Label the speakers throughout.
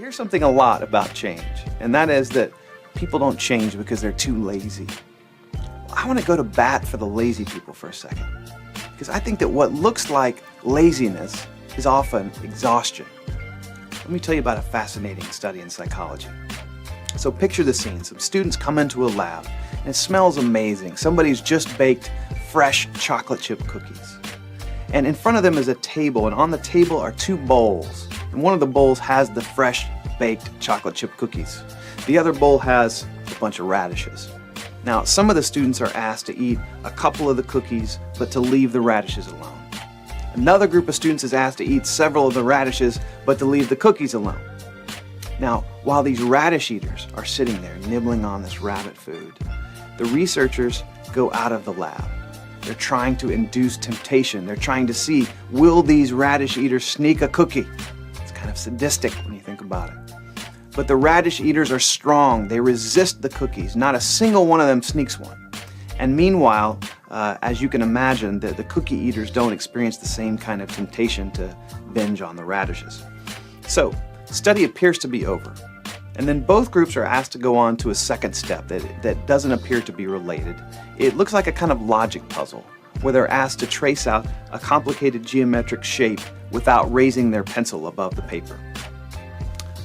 Speaker 1: hear something a lot about change, and that is that people don't change because they're too lazy. I want to go to bat for the lazy people for a second, because I think that what looks like laziness is often exhaustion. Let me tell you about a fascinating study in psychology. So picture the scene. Some students come into a lab, and it smells amazing. Somebody's just baked fresh chocolate chip cookies. And in front of them is a table, and on the table are two bowls. And one of the bowls has the fresh baked chocolate chip cookies. The other bowl has a bunch of radishes. Now, some of the students are asked to eat a couple of the cookies, but to leave the radishes alone. Another group of students is asked to eat several of the radishes, but to leave the cookies alone. Now, while these radish eaters are sitting there nibbling on this rabbit food, the researchers go out of the lab. They're trying to induce temptation. They're trying to see, will these radish eaters sneak a cookie? It's kind of sadistic when you think about it. But the radish eaters are strong. They resist the cookies. Not a single one of them sneaks one. And meanwhile, as you can imagine, the cookie eaters don't experience the same kind of temptation to binge on the radishes. So, study appears to be over. And then both groups are asked to go on to a second step that doesn't appear to be related. It looks like a kind of logic puzzle, where they're asked to trace out a complicated geometric shape without raising their pencil above the paper.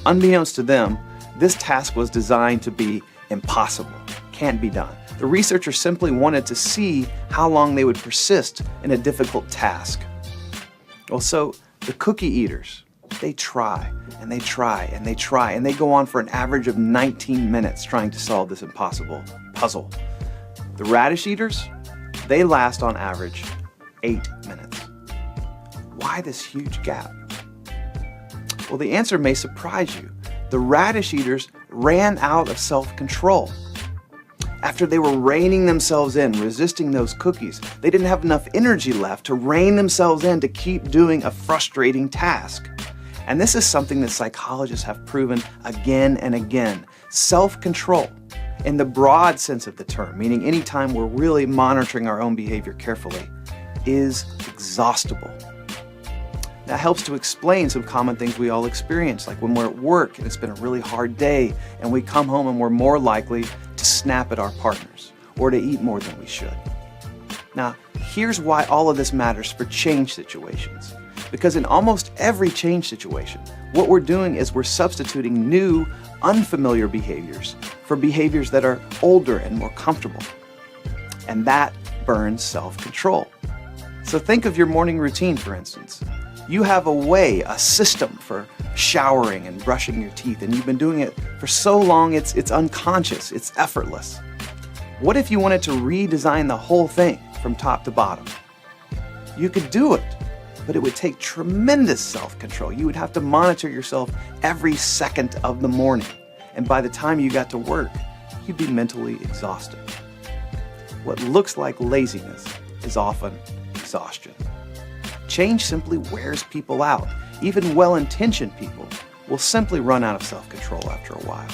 Speaker 1: Unbeknownst to them, this task was designed to be impossible, can't be done. The researchers simply wanted to see how long they would persist in a difficult task. Well, so the cookie eaters, they try, and they try, and they try, and they go on for an average of 19 minutes trying to solve this impossible puzzle. The radish eaters, they last on average 8 minutes. Why this huge gap? Well, the answer may surprise you. The radish eaters ran out of self-control. After they were reining themselves in, resisting those cookies, they didn't have enough energy left to rein themselves in to keep doing a frustrating task. And this is something that psychologists have proven again and again. Self-control, in the broad sense of the term, meaning anytime we're really monitoring our own behavior carefully, is exhaustible. That helps to explain some common things we all experience, like when we're at work and it's been a really hard day and we come home and we're more likely to snap at our partners or to eat more than we should. Now, here's why all of this matters for change situations. Because in almost every change situation, what we're doing is we're substituting new, unfamiliar behaviors for behaviors that are older and more comfortable. And that burns self-control. So think of your morning routine, for instance. You have a way, a system for showering and brushing your teeth, and you've been doing it for so long it's unconscious, it's effortless. What if you wanted to redesign the whole thing from top to bottom? You could do it, but it would take tremendous self-control. You would have to monitor yourself every second of the morning, and by the time you got to work, you'd be mentally exhausted. What looks like laziness is often exhaustion. Change simply wears people out. Even well-intentioned people will simply run out of self-control after a while.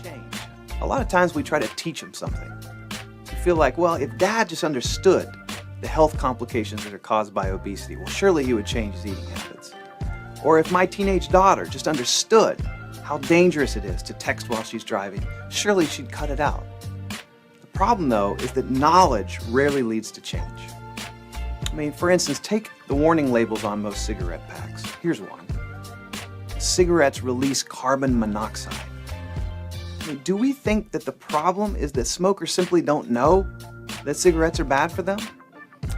Speaker 1: Change. A lot of times we try to teach them something. We feel like, well, if Dad just understood the health complications that are caused by obesity, well, surely he would change his eating habits. Or if my teenage daughter just understood how dangerous it is to text while she's driving, surely she'd cut it out. The problem, though, is that knowledge rarely leads to change. I mean, for instance, take the warning labels on most cigarette packs. Here's one. Cigarettes release carbon monoxide. I mean, do we think that the problem is that smokers simply don't know that cigarettes are bad for them?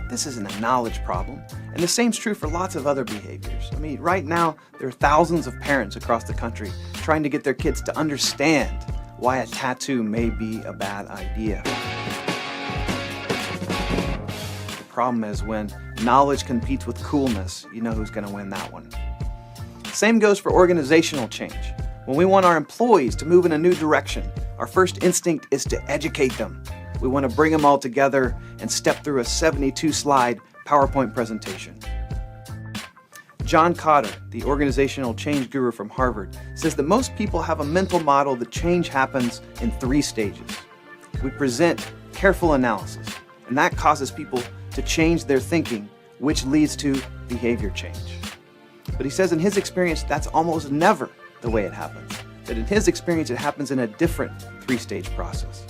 Speaker 1: This isn't a knowledge problem, and the same's true for lots of other behaviors. I mean, right now, there are thousands of parents across the country trying to get their kids to understand why a tattoo may be a bad idea. The problem is when knowledge competes with coolness, you know who's going to win that one. Same goes for organizational change. When we want our employees to move in a new direction, our first instinct is to educate them. We want to bring them all together and step through a 72-slide PowerPoint presentation. John Kotter, the organizational change guru from Harvard, says that most people have a mental model that change happens in 3 stages. We present careful analysis, and that causes people to change their thinking, which leads to behavior change. But he says in his experience, that's almost never the way it happens. That in his experience, it happens in a different 3-stage process.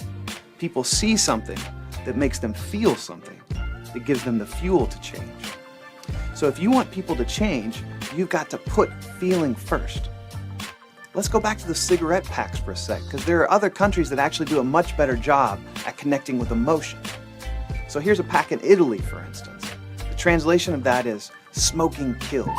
Speaker 1: People see something that makes them feel something, that gives them the fuel to change. So if you want people to change, you've got to put feeling first. Let's go back to the cigarette packs for a sec, because there are other countries that actually do a much better job at connecting with emotion. So here's a pack in Italy, for instance. The translation of that is, smoking kills.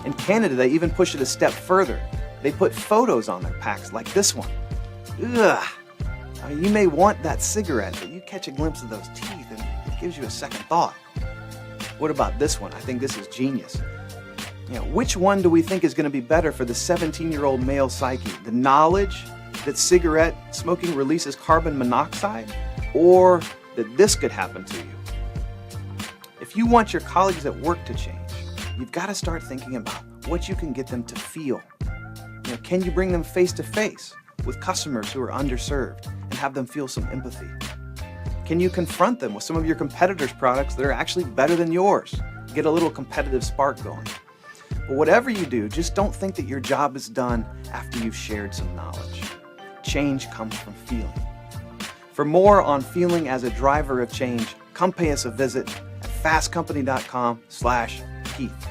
Speaker 1: In Canada, they even push it a step further. They put photos on their packs like this one. Ugh. I mean, you may want that cigarette, but you catch a glimpse of those teeth and it gives you a second thought. What about this one? I think this is genius. Which one do we think is going to be better for the 17-year-old male psyche? The knowledge that cigarette smoking releases carbon monoxide, or that this could happen to you? If you want your colleagues at work to change, you've got to start thinking about what you can get them to feel. Can you bring them face to face with customers who are underserved and have them feel some empathy? Can you confront them with some of your competitors' products that are actually better than yours? Get a little competitive spark going. But whatever you do, just don't think that your job is done after you've shared some knowledge. Change comes from feeling. For more on feeling as a driver of change, come pay us a visit at fastcompany.com/Heath.